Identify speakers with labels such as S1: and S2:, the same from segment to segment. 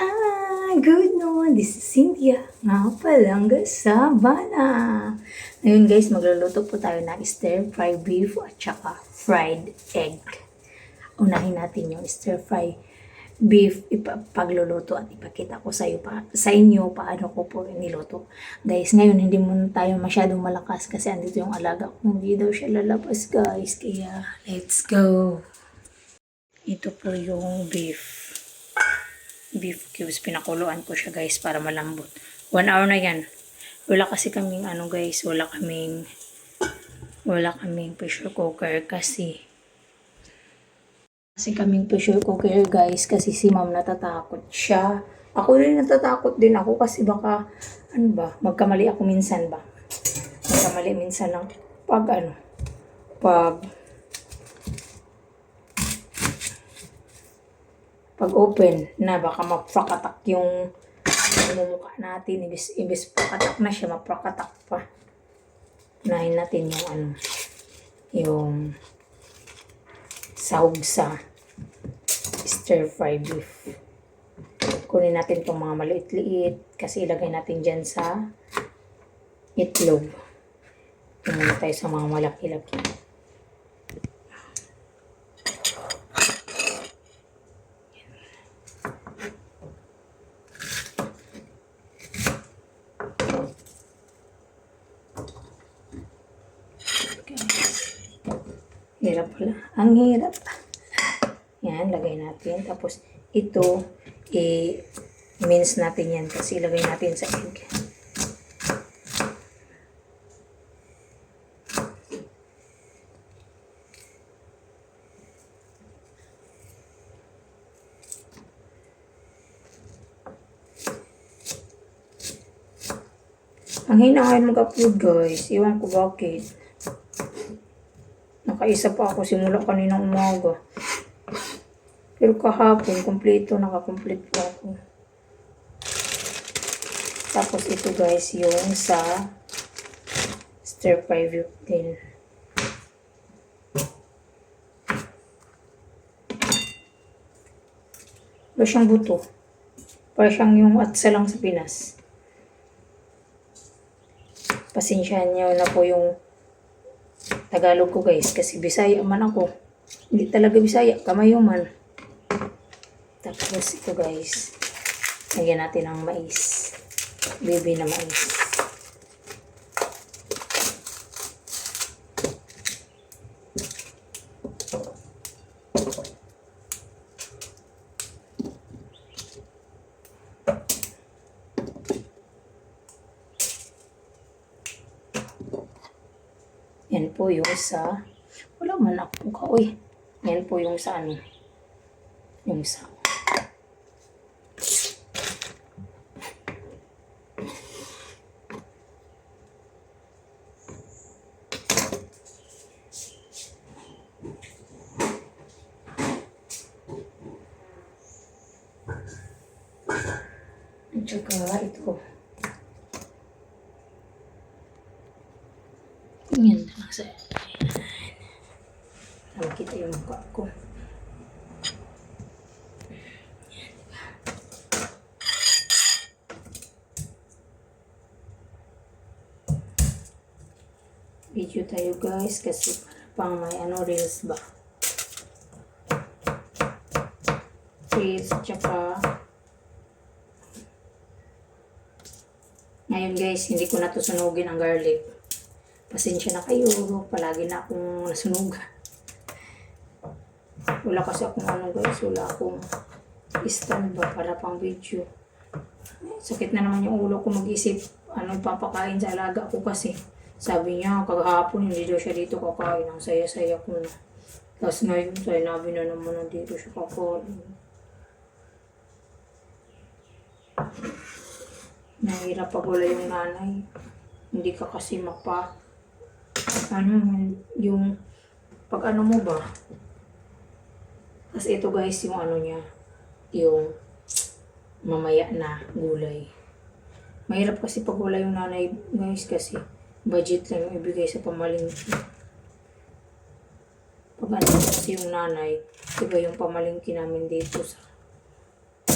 S1: Hi! Good morning! This is Cynthia. Nga palang Sabana. Ngayon guys, magluluto po tayo ng stir-fry beef at saka fried egg. Unahin natin yung stir-fry beef pagluluto at ipakita ko sa inyo paano ko po niluto. Guys, ngayon hindi muna tayo masyadong malakas kasi andito yung alaga ko. Hindi daw siya lalabas guys. Kaya let's go! Ito po yung beef cubes. Pinakuluan ko siya guys para malambot. 1 hour na yan. Wala kasi kaming guys, wala kaming pressure cooker kasi kaming pressure cooker guys kasi si ma'am natatakot siya. Ako rin natatakot din ako kasi baka magkamali ako minsan ba. Magkamali minsan lang pag open na baka maprakatak yung mukha natin. Ibis prakatak na siya, maprakatak pa. Unahin natin yung sahog sa stir fry beef. Kunin natin itong mga maliit-liit kasi ilagay natin dyan sa itlog. Tingnan tayo sa mga malaki-laki. Hirap pala. Ang hirap. Yan, lagay natin. Tapos, ito, i-mince natin yan. Kasi ilagay natin sa egg. Ang hina ngayon mag-upload guys. Iwan ko bakit. Nakaisa pa ako simula kaninang umaga. Pero kahapon, nakakomplete po ako. Tapos ito guys, yung sa stir fry beef din. Para siyang buto. Para siyang yung atsa lang sa Pinas. Pasensyahan niyo na po yung Tagalog ko guys, kasi Bisaya man ako. Hindi talaga Bisaya, Kamayuman. Tapos ito guys, lagyan natin ng mais. Baby na mais. Yan po yung sa, wala man akong kaoy. Yan po yung sa yung sa. At saka ito. Yan lang sa nakita yung mukha ko. Video tayo guys kasi pang may reels ba. Reels tsaka ngayon guys hindi ko na to sunugin ang garlic. Pasensya na kayo, palagi na akong nasunugan. Wala kasi akong guys, wala akong stand ba para pang video. Sakit na naman yung ulo ko mag-isip papakain sa alaga ko kasi. Sabi niya, kagahapon hindi daw siya dito kakain. Ang saya-saya ko na. Tapos ngayon, sinabi na naman na dito siya kakain. Nahirap pag wala yung nanay. Hindi ka kasi yung pag mo ba. Tapos ito guys, yung niya, yung mamaya na gulay. Mahirap kasi pag wala yung nanay guys kasi budget lang yung ibigay sa pamalingki. Pag kasi yung nanay, iba yung pamalingki namin dito sa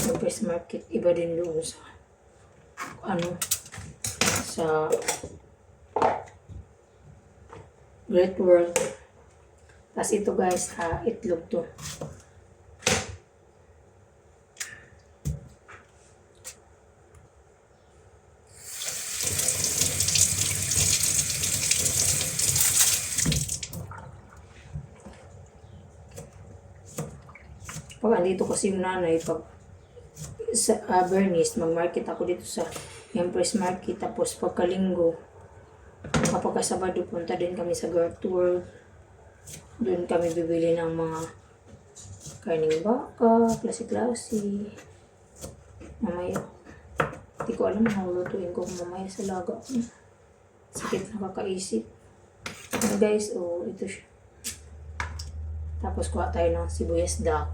S1: Yung Fresh Market, iba din doon sa, ano, sa Great World. Tapos ito guys, itlog to. Pag andito kasi yung nanay, pag sa Bernice, mag-market ako dito sa Empress Market. Tapos pagkalinggo, kapag Sabado, punta din kami sa Great World. Doon kami bibili ng mga karning baka, klase-klase. Mamaya, hindi ko alam kung lutuin ko mamaya sa laga. Sakit na kakaisip. Guys, ito siya. Tapos kuha tayo ng sibuyas duck.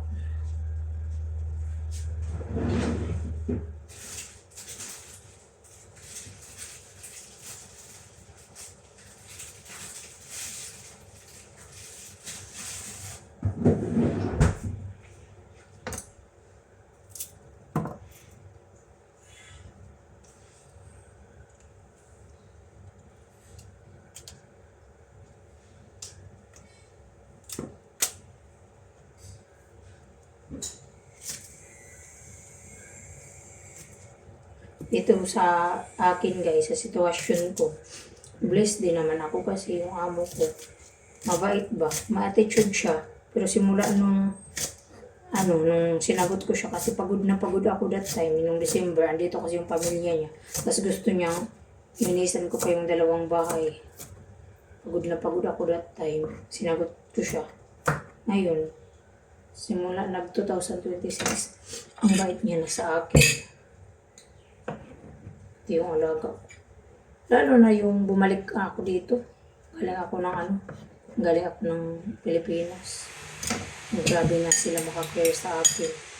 S1: Dito sa akin guys, sa sitwasyon ko, blessed din naman ako kasi yung amo ko, mabait ba? Ma-attitude siya. Pero simula nung sinagot ko siya kasi pagod na pagod ako that time, nung December, andito kasi yung pamilya niya. Tapos gusto niya, inisan ko pa yung 2 bahay. Pagod na pagod ako that time, sinagot ko siya. Ngayon, simula nag 2026, ang bait niya na sa akin. Yung alaga. Lalo na yung bumalik ako dito. Galing ako ng Pilipinas. Grabe na sila makakare sa akin.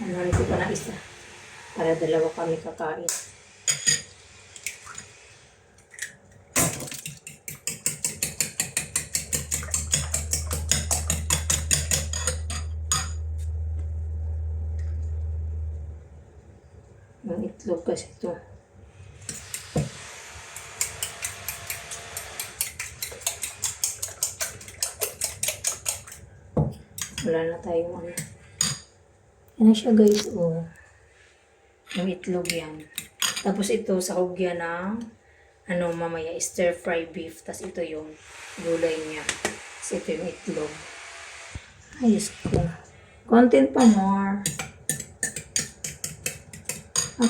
S1: Ano ko pa na isa. Para 2 kami kakain. Yung itlog kasi ito. Wala na tayong ano. Yan na siya guys, yung itlog yan. Tapos ito, sahog yan ng, mamaya, stir fry beef. Tapos ito yung gulay niya. Tapos ito yung itlog. Ayos ko. Content pa more.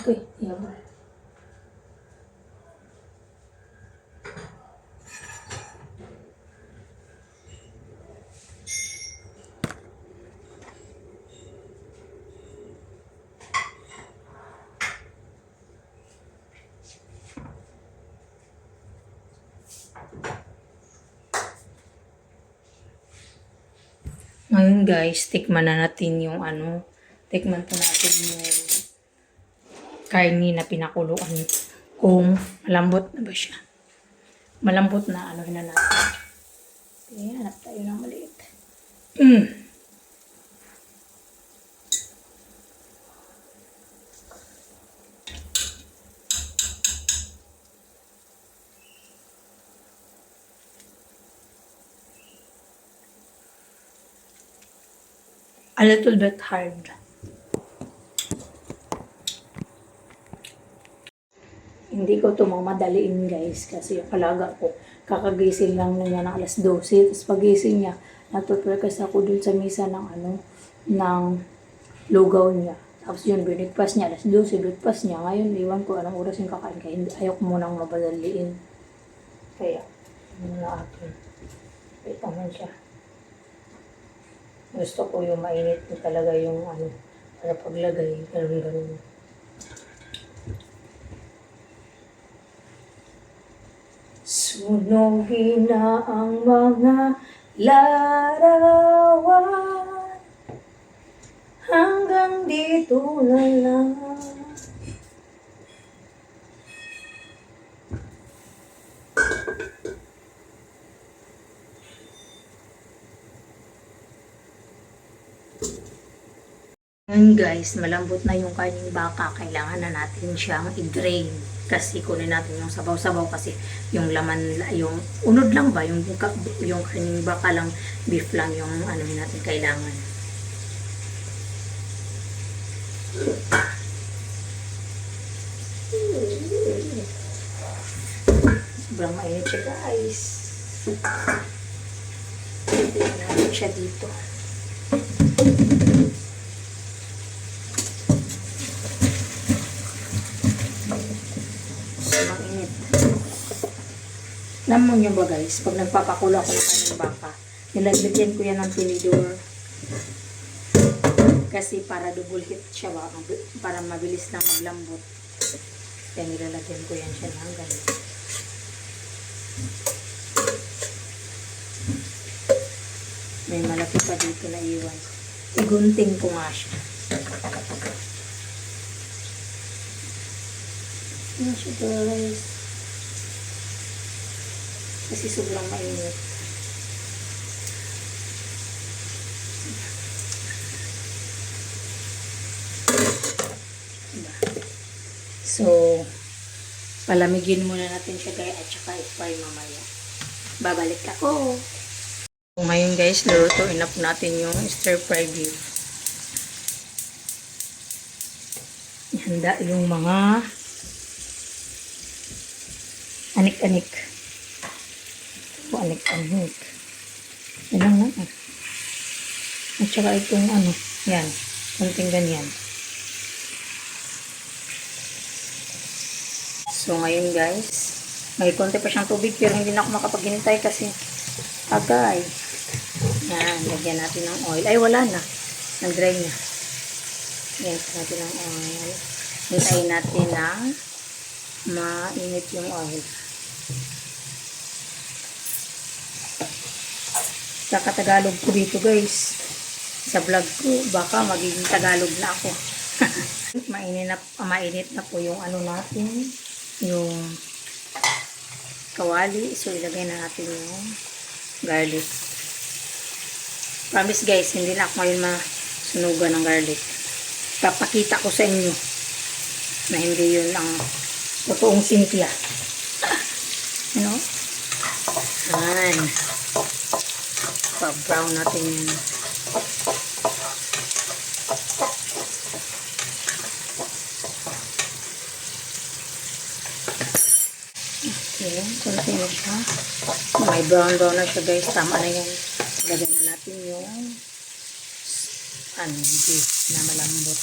S1: Okay, yawa. Ngayon guys, tikman na natin yung tikman po natin yung karni na pinakuluan kung malambot na ba siya. Malambot na, na natin. Okay, hanap tayo ng maliit. A little bit hard. Hindi ko ito mamadaliin guys kasi yung alaga ko, kakagising lang na niya ng alas 12. Tapos pagising niya, nagprepare kasi ako dun sa misa ng lugaw niya. Tapos yun, breakfast niya, alas 12, breakfast niya. Ngayon, iwan ko anong oras yung kakain kaya ayaw ko munang mamadaliin. Kaya, na akin. Wait naman siya. Gusto ko yung mainit ko talaga yung para paglagay, ganun. Sunogin na ang mga larawan, hanggang dito na lang. Ngayon guys, malambot na yung karning baka. Kailangan na natin siyang i-drain. Kasi kunin natin yung sabaw-sabaw kasi yung laman, yung unod lang ba? Yung karning baka lang, beef lang yung ano natin kailangan. Sobrang mainit siya guys. Tignan natin siya dito. Mainit. Alam nyo ba guys, pag nagpapakulo ako ng kaning baka, nilagyan ko yan ng tinidor. Kasi para double heat siya ba, para mabilis lang maglambot. Kaya nilalagyan ko yan siya ng ganito. May malaki pa dito na iwan. Igunting ko nga siya. Yan siya guys. Kasi sobrang mainit. So, palamigin muna natin siya guys at saka i-fry mamaya. Babalik ako. So, ngayon guys, lutuin na po natin yung stir fry beef. Handa yung mga anik-anik. O anik-anik. Yan lang na. At saka itong ano, yan. Konting ganyan. So, ngayon guys, may konti pa siyang tubig pero hindi na ako makapaghintay kasi agay. Yan, lagyan natin ng oil. Ay, wala na. Nag-dry na. Lagyan natin ng oil. Hintayin natin na mainit yung oil. Kaka-Tagalog ko dito guys. Sa vlog ko, baka magiging Tagalog na ako. Mainit na po yung ano natin. Yung kawali. So, ilagay na natin yung garlic. Promise guys, hindi na ako ngayon masunugan ng garlic. Papakita ko sa inyo na hindi yun ang totoong Cynthia. You know? Ayan. Pa-brown natin yun. Okay, kunti na siya. May brown na siya guys. Tama na yan. Lagyan na natin yung beef na malambot.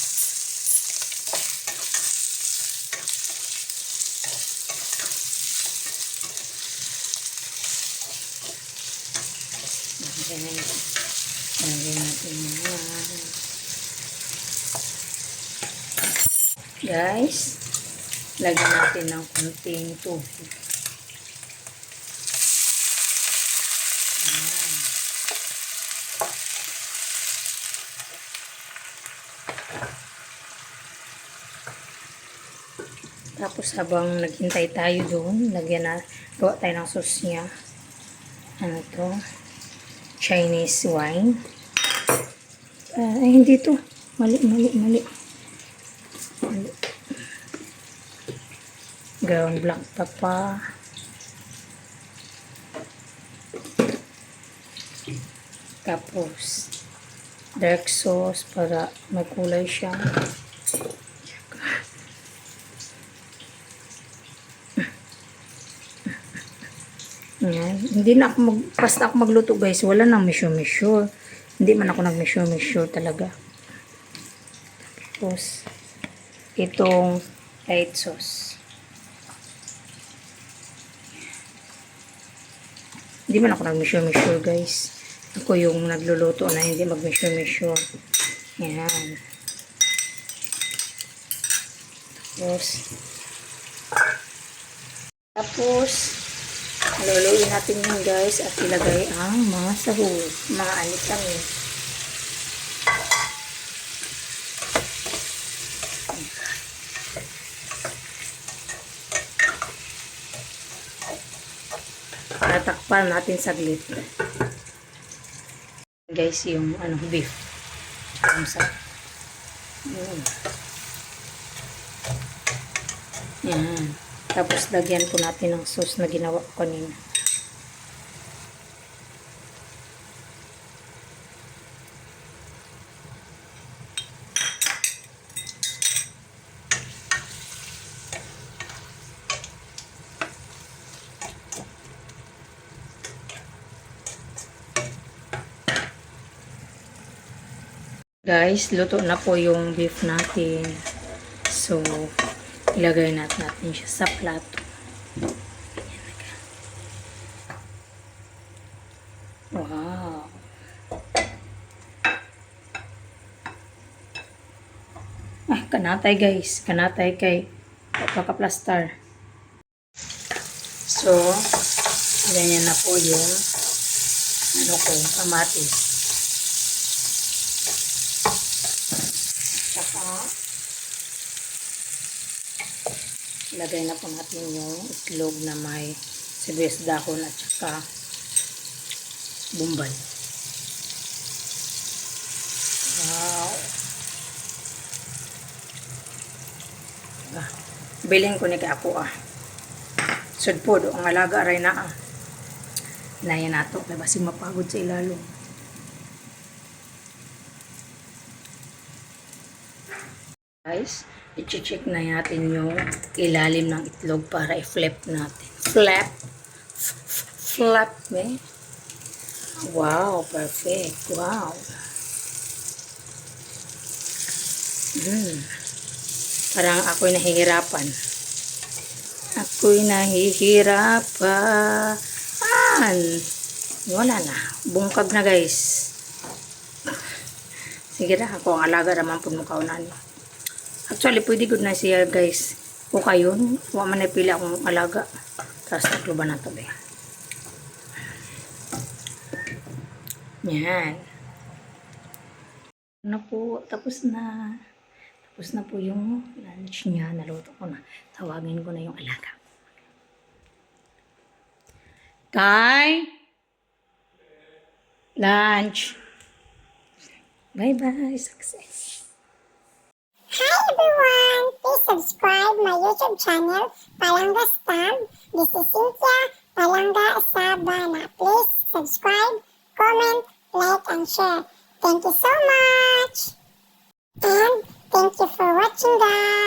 S1: Lagyan natin yan. Guys, lagyan natin ng konting tubig. Tapos habang naghintay tayo doon, gawa tayo ng sauce niya. Ano to? Chinese wine. Ay, hindi to. Mali. Ground black pepper. Tapos, dark sauce para magkulay siya. Yan. Hindi na ako basta ako magluto guys, wala nang measure. Hindi man ako nag-measure talaga. Tapos, itong white sauce. Hindi man ako nag-measure guys. Ako yung nagluluto na hindi mag-measure. Yan. Tapos, Luluin natin yun guys at ilagay ang mga sahog, mga anitangin. Para takpan natin saglit. Guys, yung beef. Yung sa yan. Tapos lagyan po natin ng sauce na ginawa ko kanina. Guys, luto na po yung beef natin. So, ilagay natin siya sa plato. Wow! Ah, kanatay guys. Kanatay kay pagka-plaster. So, ganyan na po yung kamatis. Saka, ilagay na po natin yung itlog na may sibuyas dahon at saka bumbay. Wow! Bilhin ko ni kay ako Sudpod, ang alaga rin na Nayan nato, kaya basing mapagod sa ilalong. Guys, i-check na natin yung ilalim ng itlog para i-flip natin. Flap, eh. Wow, perfect. Wow. Parang ako'y nahihirapan. Wala na. Bungkag na guys. Sige na, ako ang alaga naman po mukha na niyo. Actually, pwede good na siya guys. O kayo, huwag man na pila akong alaga. Tapos nagluban na ito. Yan. Tapos na. Tapos na po yung lunch niya. Naluto ko na. Tawagin ko na yung alaga. Kai! Lunch! Bye-bye! Success!
S2: Hi everyone! Please subscribe my YouTube channel, Palangga Stab. This is Cynthia, Palangga Sabana. Please subscribe, comment, like, and share. Thank you so much! And thank you for watching guys!